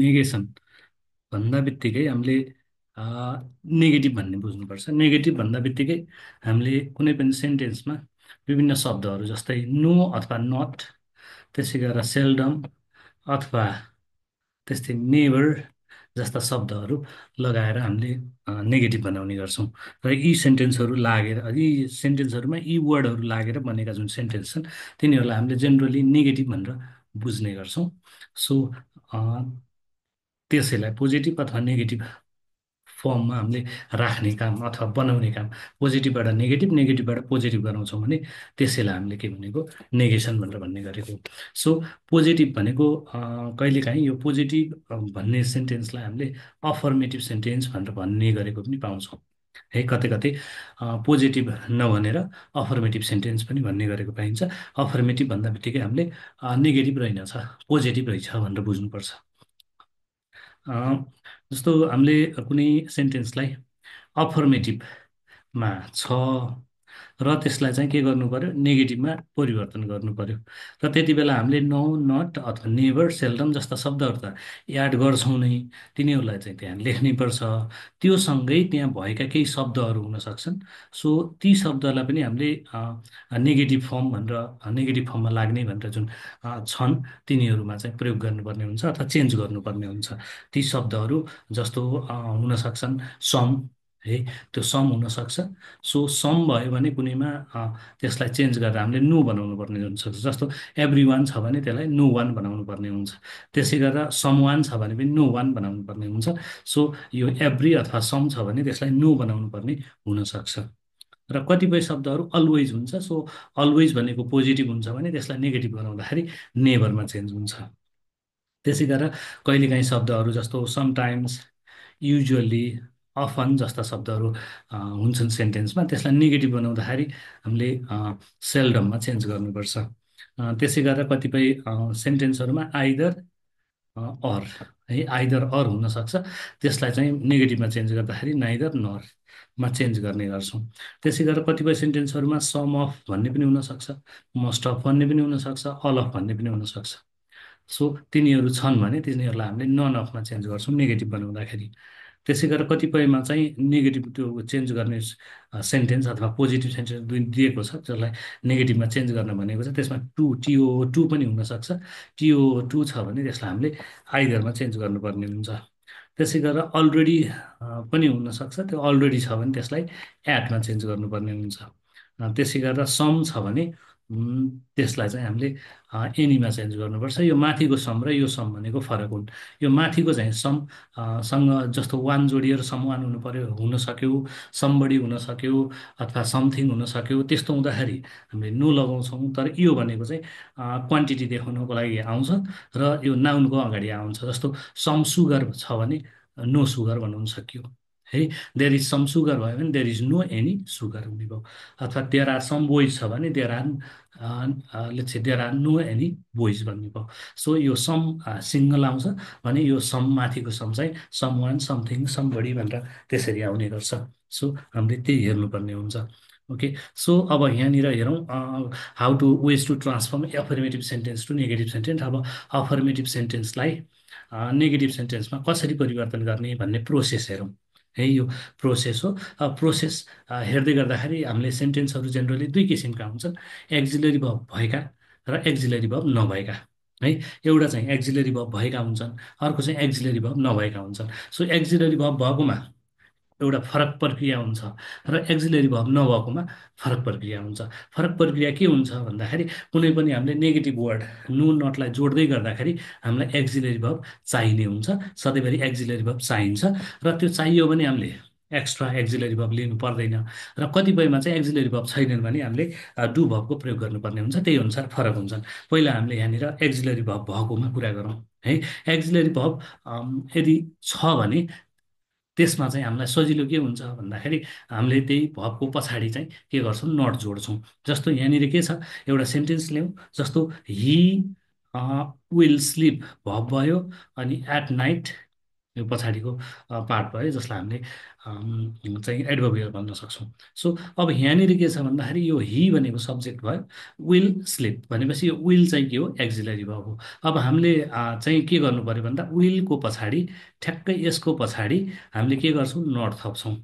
Negation भन्दा बित्तिकै हामीले नेगेटिभ भन्ने बुझ्नुपर्छ। नेगेटिभ भन्दा बित्तिकै हामीले कुनै पनि सेन्टेन्समा विभिन्न शब्दहरू जस्तै नो अथवा नट, त्यसै गरेर सेल्डम अथवा त्यस्तै नेभर जस्ता शब्दहरू लगाएर हामीले नेगेटिभ बनाउने गर्छौँ। र यी सेन्टेन्सहरू लागेर यी सेन्टेन्सहरूमा यी वर्डहरू लागेर बनेका जुन सेन्टेन्स छन् तिनीहरूलाई हामीले जेनरली नेगेटिभ भनेर बुझ्ने गर्छौँ। सो त्यसैलाई पोजिटिभ अथवा नेगेटिभ फर्ममा हामीले राख्ने काम अथवा बनाउने काम, पोजिटिभबाट नेगेटिभ नेगेटिभबाट पोजिटिभ गराउँछौँ भने त्यसैलाई हामीले के भनेको नेगेसन भनेर भन्ने गरेको। सो पोजिटिभ भनेको कहिलेकाहीँ यो पोजिटिभ भन्ने सेन्टेन्सलाई हामीले अफर्मेटिभ सेन्टेन्स भनेर भन्ने गरेको पनि पाउँछौँ है। कतै कतै पोजिटिभ नभनेर अफर्मेटिभ सेन्टेन्स पनि भन्ने गरेको पाइन्छ। अफर्मेटिभ भन्दा बित्तिकै हामीले नेगेटिभ रहेनछ, पोजिटिभ रहेछ भनेर बुझ्नुपर्छ। जस्तो हामीले कुनै सेन्टेन्सलाई अफर्मेटिभमा छ र त्यसलाई चाहिँ के गर्नु पर्यो, नेगेटिभमा परिवर्तन गर्नु पर्यो। र त्यति बेला हामीले नो, नट अथवा नेभर, सेल्डम जस्ता शब्दहरू त याद गर्छौँ नै, तिनीहरूलाई चाहिँ त्यहाँ लेख्नै पर्छ। त्यो सँगै त्यहाँ भएका केही शब्दहरू हुन सक्छन्। सो ती शब्दलाई पनि हामीले नेगेटिभ फर्म भनेर, नेगेटिभ फर्ममा लाग्ने भनेर जुन छन् तिनीहरूमा चाहिँ प्रयोग गर्नुपर्ने हुन्छ अथवा चेन्ज गर्नुपर्ने हुन्छ। ती शब्दहरू जस्तो हुन सक्छन् सम है, त्यो सम हुनसक्छ। सो सम भयो भने कुनैमा त्यसलाई चेन्ज गरेर हामीले नो बनाउनु पर्ने हुनसक्छ। जस्तो एभ्री वान छ भने त्यसलाई नो वान बनाउनु पर्ने हुन्छ। त्यसै गरेर सम वान छ भने पनि नो वान बनाउनु पर्ने हुन्छ। सो यो एभ्री अथवा सम छ भने त्यसलाई नो बनाउनु पर्ने हुनसक्छ। र कतिपय शब्दहरू अलवेज हुन्छ। सो अलवेज भनेको पोजिटिभ हुन्छ भने त्यसलाई नेगेटिभ बनाउँदाखेरि नेभरमा चेन्ज हुन्छ। त्यसै गरेर कहिलेकाहीँ शब्दहरू जस्तो समटाइम्स, युजुअली, अफन जस्ता शब्दहरू हुन्छन् सेन्टेन्समा, त्यसलाई नेगेटिभ बनाउँदाखेरि हामीले सेल्डममा चेन्ज गर्नुपर्छ। त्यसै गरेर कतिपय सेन्टेन्सहरूमा आइदर अर है, आइदर अर हुनसक्छ, त्यसलाई चाहिँ नेगेटिभमा चेन्ज गर्दाखेरि नाइदर नरमा चेन्ज गर्ने गर्छौँ। त्यसै गरेर कतिपय सेन्टेन्सहरूमा सम अफ भन्ने पनि हुनसक्छ, मोस्ट अफ भन्ने पनि हुनसक्छ, अल अफ भन्ने पनि हुनसक्छ। सो तिनीहरू छन् भने तिनीहरूलाई हामीले नन अफमा चेन्ज गर्छौँ नेगेटिभ बनाउँदाखेरि। त्यसै गरेर कतिपयमा चाहिँ नेगेटिभ त्यो चेन्ज गर्ने सेन्टेन्स अथवा पोजिटिभ सेन्टेन्स दिएको छ जसलाई नेगेटिभमा चेन्ज गर्न भनेको छ, त्यसमा टु, टिओ टु पनि हुनसक्छ। टिओ टु छ भने त्यसलाई हामीले आइदरमा चेन्ज गर्नुपर्ने हुन्छ। त्यसै गरेर अलरेडी पनि हुनसक्छ, त्यो अलरेडी छ भने त्यसलाई एटमा चेन्ज गर्नुपर्ने हुन्छ। त्यसै गरेर सम छ भने त्यसलाई चाहिँ हामीले एनीमा चेन्ज गर्नुपर्छ। यो माथिको सम र यो सम भनेको फरक हुन्। यो माथिको चाहिँ सम सँग जस्तो वान जोडिएर सम वान हुनु पर्यो, हुन सक्यो, समबडी हुन सक्यो अथवा समथिङ हुन सक्यो। त्यस्तो हुँदाखेरि हामीले नो लगाउँछौँ। तर यो भनेको चाहिँ क्वान्टिटी देखाउनको लागि आउँछ र यो नाउनको अगाडि आउँछ। जस्तो सम सुगर छ भने नो सुगर भन्नु सकियो है। देयर इज सम सुगर भयो भने there is no any sugar हुने भयो। अथवा देयर आर सम बोइज छ भने there are let's say there are no any boys भन्ने भयो। सो यो सम सिङ्गल आउँछ भने यो सम माथिको सम चाहिँ सम वान, समथिङ, समबडी भनेर त्यसरी आउने गर्छ। सो हामीले त्यही हेर्नुपर्ने हुन्छ। ओके, सो अब यहाँनिर हेरौँ how to ways to transform affirmative sentence to negative sentence. अब अफर्मेटिभ सेन्टेन्सलाई नेगेटिभ सेन्टेन्समा कसरी परिवर्तन गर्ने भन्ने प्रोसेस हेरौँ है। यो प्रोसेस हो। प्रोसेस हेर्दै गर्दाखेरि हामीले सेन्टेन्सहरू जेनरली दुई किसिमका हुन्छन्, एक्जिलरी भर्ब भएका र एक्जिलरी भर्ब नभएका है। एउटा चाहिँ एक्जिलरी भर्ब भएका हुन्छन्, अर्को चाहिँ एक्जिलरी भर्ब नभएका हुन्छन्। सो एक्जिलरी भर्ब भएकोमा एउटा फरक प्रक्रिया हुन्छ र एक्जिलरी भर्ब नभएकोमा फरक प्रक्रिया हुन्छ। फरक प्रक्रिया के हुन्छ भन्दाखेरि कुनै पनि हामीले नेगेटिभ वर्ड नो नटलाई जोड्दै गर्दाखेरि हामीलाई एक्जिलरी भर्ब चाहिने हुन्छ। सधैँभरि एक्जिलरी भर्ब चाहिन्छ र त्यो चाहियो भने हामीले एक्स्ट्रा एक्जिलरी भर्ब लिनु पर्दैन। र कतिपयमा चाहिँ एक्जिलरी भर्ब छैनन् भने हामीले डु भर्बको प्रयोग गर्नुपर्ने हुन्छ। त्यही अनुसार फरक हुन्छन्। पहिला हामीले यहाँनिर एक्जिलरी भर्ब भएकोमा कुरा गरौँ है। एक्जिलरी भर्ब यदि छ भने त्यसमा चाहिँ हामीलाई सजिलो के हुन्छ भन्दाखेरि हामीले त्यही भर्बको पछाडि चाहिँ के गर्छौँ, नट जोड्छौँ। जस्तो यहाँनिर के छ, एउटा सेन्टेन्स ल्याउँ। जस्तो हि विल स्लिप भर्ब भयो, अनि एट नाइट यो पछाडिको पार्ट भयो जसलाई हामीले चाहिँ एडभर्बियल भन्न सक्छौँ। सो अब यहाँनिर के छ भन्दाखेरि यो हि भनेको सब्जेक्ट भयो, विल स्लिप भनेपछि यो विल चाहिँ के हो, एक्जिलरी भर्ब हो। अब हामीले चाहिँ के गर्नु पर्यो भन्दा विलको पछाडि ठ्याक्कै यसको पछाडि हामीले के गर्छौँ, नट थप्छौँ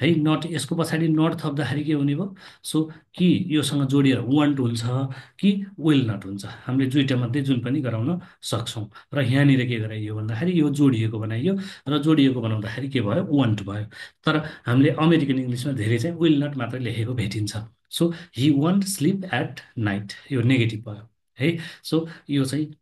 है। नट यसको पछाडि नट थप्दाखेरि के हुने भयो, सो कि योसँग जोडिएर वान्ट हुन्छ कि विल नट हुन्छ, हामीले दुईवटा मध्ये जुन पनि गराउन सक्छौँ। र यहाँनिर के गराइयो भन्दाखेरि यो जोडिएको बनाइयो, र जोडिएको बनाउँदाखेरि के भयो, वान्ट भयो। तर हामीले अमेरिकन इङ्ग्लिसमा धेरै चाहिँ विल नट मात्रै लेखेको भेटिन्छ। So he want sleep at night, यो नेगेटिभ भयो है। सो यो चाहिँ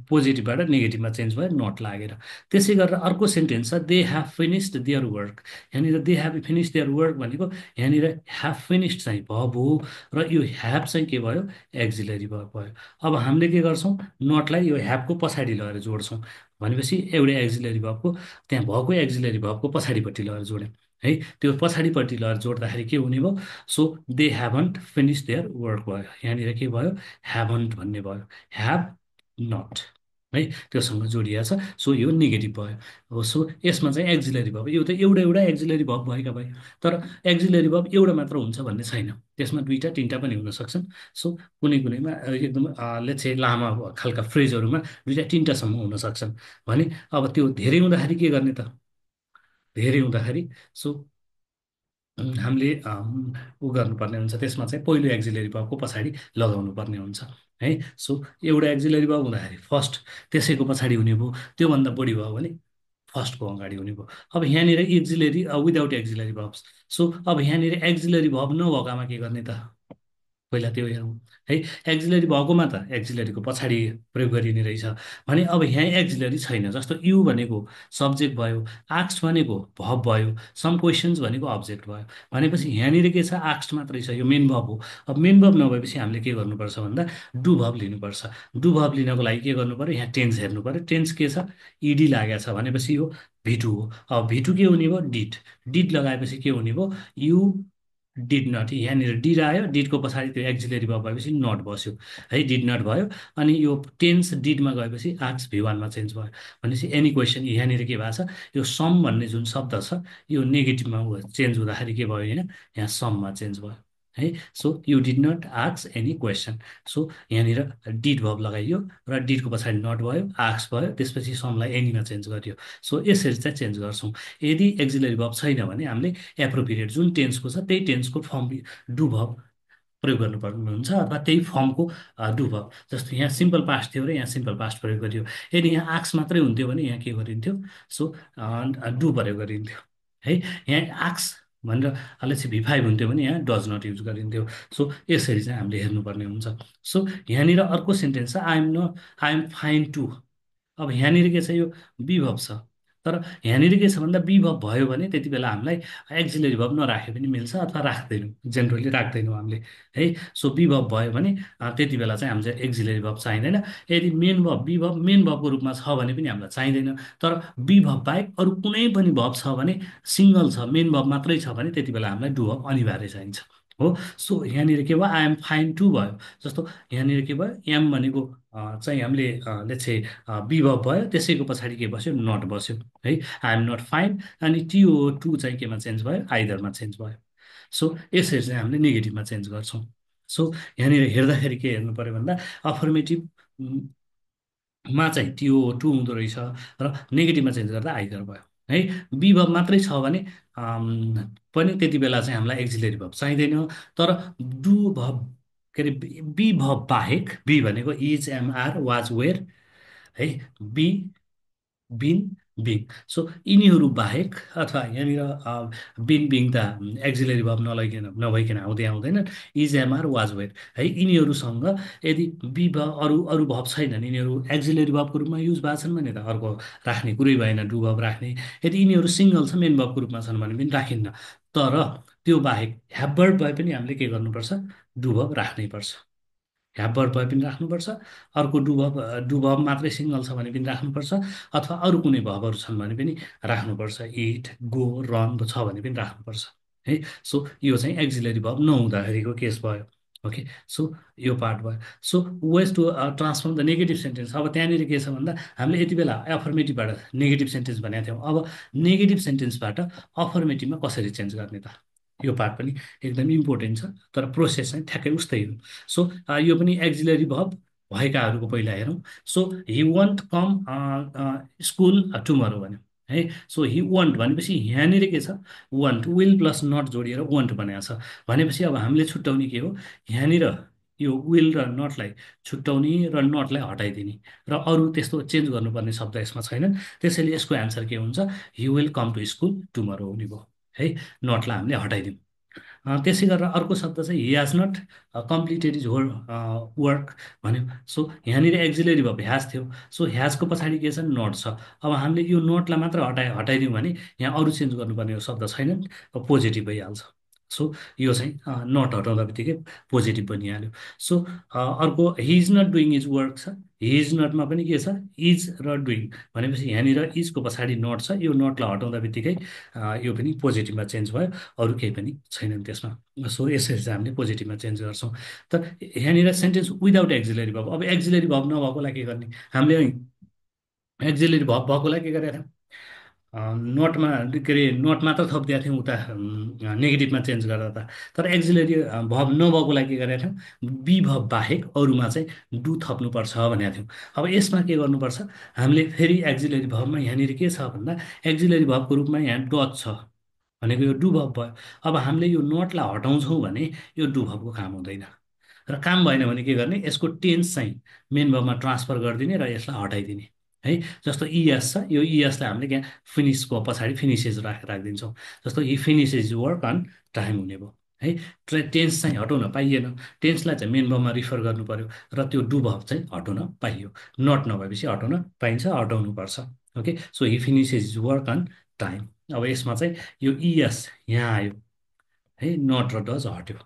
पोजिटिभबाट नेगेटिभमा चेन्ज भयो नट लागेर। त्यसै गरेर अर्को सेन्टेन्स छ, they have finished their work. यहाँनिर they have finished their work भनेको यहाँनिर ह्याभ फिनिस्ड चाहिँ भर्ब हो, र यो ह्याभ चाहिँ के भयो, एक्जिलरी भर्ब भयो। अब हामीले के गर्छौँ, नटलाई यो ह्याभको पछाडि लगेर जोड्छौँ भनेपछि एउटा एक्जिलरी भर्बको त्यहाँ भएको एक्जिलरी भर्बको पछाडिपट्टि लगेर जोड्यौँ है। त्यो पछाडिपट्टि लगेर जोड्दाखेरि के हुने भयो, so they haven't finish their work भयो। यहाँनिर के भयो, ह्याभन्ट भन्ने भयो, ह्याभ नट है, त्योसँग जोडिएको छ। सो यो नेगेटिभ भयो हो। सो यसमा चाहिँ एक्जिलरी भर्ब, यो त एउटा एउटा एक्जिलरी भर्ब भयो क्या भाइ। तर एक्जिलरी भर्ब एउटा मात्र हुन्छ भन्ने छैन, त्यसमा दुईवटा तिनवटा पनि हुन सक्छन्। सो कुनै कुनैमा एकदम लेट्स से लामा खालका फ्रेजहरूमा दुईवटा तिनवटासम्म हुन सक्छन् भने। अब त्यो धेरै हुँदाखेरि के गर्ने त, धेरै हुँदाखेरि सो हामीले उ गर्नुपर्ने हुन्छ, त्यसमा चाहिँ पहिलो एक्जिलरी भर्बको पछाडि लगाउनु पर्ने हुन्छ है। सो एउटा एक्जिलरी भर्ब हुँदाखेरि फर्स्ट त्यसैको पछाडि हुने भयो, त्योभन्दा बढी भयो भने फर्स्टको अगाडि हुने भयो। अब यहाँनिर axillary without axillary verbs. So अब यहाँनिर एक्जिलरी भर्ब नभएकोमा के गर्ने त, पहिला त्यो हेरौँ है। एक्जिलरी भएकोमा त एक्जिलरीको पछाडि प्रयोग गरिने रहेछ भने, अब यहाँ एक्जिलरी छैन। जस्तो यु भनेको सब्जेक्ट भयो, आक्स्ट भनेको भर्ब भयो, सम क्वेसन्स भनेको अब्जेक्ट भयो भनेपछि यहाँनिर के छ, आक्स्ट मात्रै छ, यो मेन भर्ब हो। अब मेन भर्ब नभएपछि हामीले के गर्नुपर्छ भन्दा डु भर्ब लिनुपर्छ। डु भर्ब लिनको लागि के गर्नु पर्यो, यहाँ टेन्स हेर्नु पर्यो। टेन्स के छ, इडी लागेको छ भनेपछि यो भिटु हो। अब भिटु के हुने भयो, डिड। डिड लगाएपछि के हुने भयो, यु डिड नट। यहाँनिर डिड आयो, डिडको पछाडि त्यो एक्जिलरी भर्ब भएपछि नट बस्यो है, डिड नट भयो। अनि यो टेन्स डिडमा गएपछि आक्स भी1मा चेन्ज भयो भनेपछि एनी क्वेसन। यहाँनिर के भएको छ, यो सम भन्ने जुन शब्द छ यो नेगेटिभमा चेन्ज हुँदाखेरि के भयो, यहाँ सममा चेन्ज भयो है। सो यु डिड नट आक्स एनी क्वेसन। सो यहाँनिर डिड भर्ब लगाइयो र डिडको पछाडि नट भयो, आक्स भयो, त्यसपछि समलाई एनीमा चेन्ज गरियो। सो यसरी चाहिँ चेन्ज गर्छौँ। यदि एक्जिलरी भर्ब छैन भने हामीले एप्रोप्रिएट जुन टेन्सको छ त्यही टेन्सको फर्म डु भर्ब प्रयोग गर्नुपर्ने हुन्छ, अथवा त्यही फर्मको डु भर्ब। जस्तो यहाँ सिम्पल पास्ट थियो र यहाँ सिम्पल पास्ट प्रयोग गरियो। यदि यहाँ आक्स मात्रै हुन्थ्यो भने यहाँ के गरिन्थ्यो, सो डु प्रयोग गरिन्थ्यो है। यहाँ आक्स भनेर लेट्स से भी5 हुन्थ्यो भने यहाँ डज नट युज गरिन्थ्यो। सो यसरी चाहिँ हामीले हेर्नुपर्ने हुन्छ। सो यहाँनिर अर्को सेन्टेन्स छ, आई एम फाइन टु। अब यहाँनिर के छ, यो विभव छ। तर यहाँनिर के छ भन्दा विभव भयो भने त्यति बेला हामीलाई एक्जिलरी भर्ब नराखे पनि मिल्छ, अथवा राख्दैनौँ, जेनरली राख्दैनौँ हामीले है। सो विभव भयो भने त्यति बेला चाहिँ हामीलाई एक्जिलरी भर्ब चाहिँदैन। यदि मेन भर्ब विभव मेन भर्बको रूपमा छ भने पनि हामीलाई चाहिँदैन। तर विभव बाहेक अरू कुनै पनि भर्ब छ भने, सिङ्गल छ, मेन भर्ब मात्रै छ भने त्यति बेला हामीलाई डु भर्ब अनिवार्य चाहिन्छ हो। सो यहाँनिर के भयो, आई एम फाइन टु भयो। जस्तो यहाँनिर के भयो, एम भनेको चाहिँ हामीले लेट्स से विभव भयो, त्यसैको पछाडि के बस्यो, नट बस्यो है। I am not fine. अनि टिओ टु चाहिँ केमा चेन्ज भयो, आइदरमा चेन्ज भयो। सो यसरी चाहिँ हामीले नेगेटिभमा चेन्ज गर्छौँ। सो यहाँनिर हेर्दाखेरि के हेर्नु पर्यो भन्दा अफर्मेटिभ मा चाहिँ टिओ टु हुँदो रहेछ, र नेगेटिभमा चेन्ज गर्दा आइदर भयो है। विभव मात्रै छ भने पनि त्यति बेला चाहिँ हामीलाई एक्जिलरी भर्ब चाहिँदैन। तर डु भर्ब के अरे विभव बाहेक, बी भनेको इज एमआर वाज वेयर है, बी बिन बिङ। सो यिनीहरू बाहेक, अथवा यहाँनिर बिन बिङ त एक्जिलरी भर्ब नभइकन आउँदै आउँदैन, इज एमआर वाज वेयर है। यिनीहरूसँग यदि विभव अरू अरू भर्ब छैनन्, यिनीहरू एक्जिलरी भर्बको रूपमा युज भएको छन् भने त अर्को राख्ने कुरै भएन, डु भर्ब राख्ने। यदि यिनीहरू सिङ्गल छ, मेन भर्बको रूपमा छन् भने पनि राखिन्न। तर त्यो बाहेक ह्याभ वर्ब भए पनि हामीले के गर्नुपर्छ, डु भर्ब राख्नै पर्छ। ह्याभ वर्ब भए पनि राख्नुपर्छ। अर्को डु भर्ब मात्रै सिङ्गल छ भने पनि राख्नुपर्छ, अथवा अरू कुनै भर्बहरू छन् भने पनि राख्नुपर्छ। इट, गो, रन छ भने पनि राख्नुपर्छ है। सो यो चाहिँ एक्जिलरी भर्ब नहुँदाखेरिको केस भयो। ओके, सो यो पार्ट भयो। So ways to transform the negative sentence. अब त्यहाँनिर के छ भन्दा हामीले यति बेला एफर्मेटिभबाट नेगेटिभ सेन्टेन्स भनेको थियौँ। अब नेगेटिभ सेन्टेन्सबाट अफर्मेटिभमा कसरी चेन्ज गर्ने त, यो पार्ट पनि एकदम इम्पोर्टेन्ट छ। तर प्रोसेस चाहिँ ठ्याक्कै उस्तै हो। सो यो पनि एक्जिलरी भर्ब भएकाहरूको पहिला हेरौँ। So he won't come school tomorrow भन्यो है। सो हि वन्ट भनेपछि यहाँनिर के छ, वन्ट विल प्लस नट जोडिएर वन्ट भनेको छ। भनेपछि अब हामीले छुट्याउने के हो, यहाँनिर यो विल र नटलाई छुट्याउने र नटलाई हटाइदिने, र अरू त्यस्तो चेन्ज गर्नुपर्ने शब्द यसमा छैनन्। त्यसैले यसको एन्सर के हुन्छ, he will come to school tomorrow हुने भयो है। नटलाई हामीले हटाइदिउँ। त्यसै गरेर अर्को शब्द चाहिँ he has not completed is whole work भन्यो। सो यहाँनिर एक्जिलेरी भयो, ह्याज थियो। सो ह्याजको पछाडि के छ, नट छ। अब हामीले यो नटलाई मात्र हटाइदिउँ भने यहाँ अरू चेन्ज गर्नुपर्ने शब्द छैनन्, पोजिटिभ भइहाल्छ। सो यो चाहिँ नट हटाउँदा बित्तिकै पोजिटिभ बनिहाल्यो। सो अर्को he is not doing is work छ। हि इज नटमा पनि के छ, इज र डुइङ भनेपछि यहाँनिर इजको पछाडि नट छ। यो नटलाई हटाउँदा बित्तिकै यो पनि पोजिटिभमा चेन्ज भयो, अरू केही पनि छैनन् त्यसमा। सो यसरी चाहिँ हामीले पोजिटिभमा चेन्ज गर्छौँ। तर यहाँनिर सेन्टेन्स विदाउट एक्जिलरी भर्ब। अब एक्जिलरी भर्ब नभएकोलाई के गर्ने, हामीले एक्जिलरी भर्ब भएकोलाई के गरेका थियौँ, नोटमा के अरे नोट मात्र थपिदिएका थियौँ उता नेगेटिभमा चेन्ज गर्दा त। तर एक्जिलरी भब नभएको लागि के गरेका थियौँ, बी भब बाहेक अरूमा चाहिँ डु थप्नुपर्छ भनेका थियौँ। अब यसमा के गर्नुपर्छ, हामीले फेरि एक्जिलरी भबमा यहाँनिर के छ भन्दा एक्जिलरी भबको रूपमा यहाँ डच छ भनेको यो डु भब भयो। अब हामीले यो नोटलाई हटाउँछौँ भने यो डु भबको काम हुँदैन, र काम भएन भने के गर्ने, यसको टेन्स चाहिँ मेन भबमा ट्रान्सफर गरिदिने र यसलाई हटाइदिने है। जस्तो इएस छ, यो इएसलाई हामीले यहाँ फिनिसको पछाडि फिनिसेस राखिदिन्छौँ। जस्तो he finishes work on time हुने भयो है। टेन्स चाहिँ हटाउन पाइएन, टेन्सलाई चाहिँ मेन भबमा रिफर गर्नु पर्यो, र त्यो डु भब चाहिँ हटाउन पाइयो। नट नभएपछि हटाउन पाइन्छ, हटाउनु पर्छ। Okay, so he finishes work on time. अब यसमा चाहिँ यो इएस यहाँ आयो है, नट र डज हट्यो।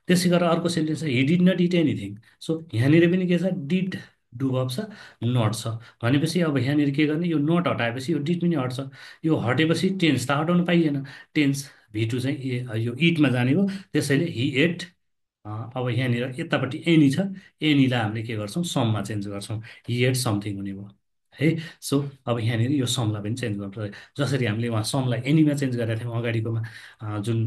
त्यसै गरेर अर्को सेन्टेन्स छ he did not it anything. So यहाँनिर पनि के छ, डिड डु भब छ, नट छ। भनेपछि अब यहाँनिर के गर्ने, यो नट हटाएपछि यो डिड पनि हट्छ। यो हटेपछि टेन्स त हटाउनु पाइएन, टेन्स भी टू चाहिँ यो इटमा जाने हो। त्यसैले हि एट, अब यहाँनिर यतापट्टि एनी छ, एनीलाई हामीले के गर्छौँ, सममा चेन्ज गर्छौँ। हि एट समथिङ हुने भयो है। सो अब यहाँनिर यो समलाई पनि चेन्ज गर्नुपर्छ। जसरी हामीले उहाँ समलाई एनीमा चेन्ज गरेका थियौँ अगाडिकोमा, जुन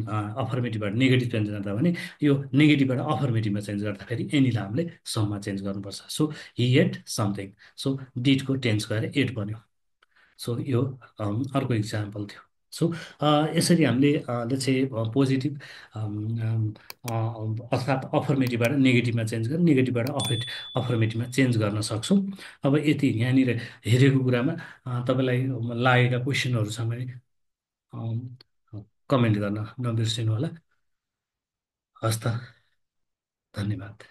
अफर्मेटिभबाट नेगेटिभ चेन्ज गर्दा भने, यो नेगेटिभबाट अफर्मेटिभमा चेन्ज गर्दाखेरि एनीलाई हामीले सममा चेन्ज गर्नुपर्छ। So he ate something. So डिडको टेन्स गएर एट बन्यो। सो यो अर्को इक्जाम्पल थियो। सो यसरी हामीले पोजिटिभ अर्थात् अफर्मेटिभबाट नेगेटिभमा चेन्ज गरेर नेगेटिभबाट अफर्मेटिभमा चेन्ज गर्न सक्छौँ। अब यति यहाँनिर हेरेको कुरामा तपाईँलाई लागेका क्वेसनहरू छ भने कमेन्ट गर्न नबिर्सिनु होला। हस् त, धन्यवाद।